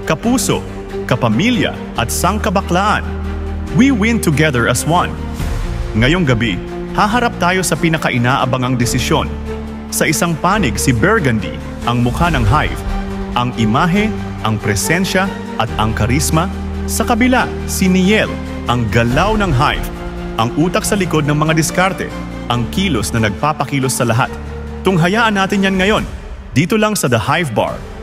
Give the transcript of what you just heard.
kapuso, kapamilya at sangkabaklaan. We win together as one. Ngayong gabi, haharap tayo sa pinakainaabangang desisyon. Sa isang panig si Burgundy, ang mukha ng Hive, ang imahe, ang presensya at ang karisma. Sa kabila, si Niel, ang galaw ng Hive, ang utak sa likod ng mga diskarte, ang kilos na nagpapakilos sa lahat. Tunghayaan natin yan ngayon, dito lang sa The Hive Bar.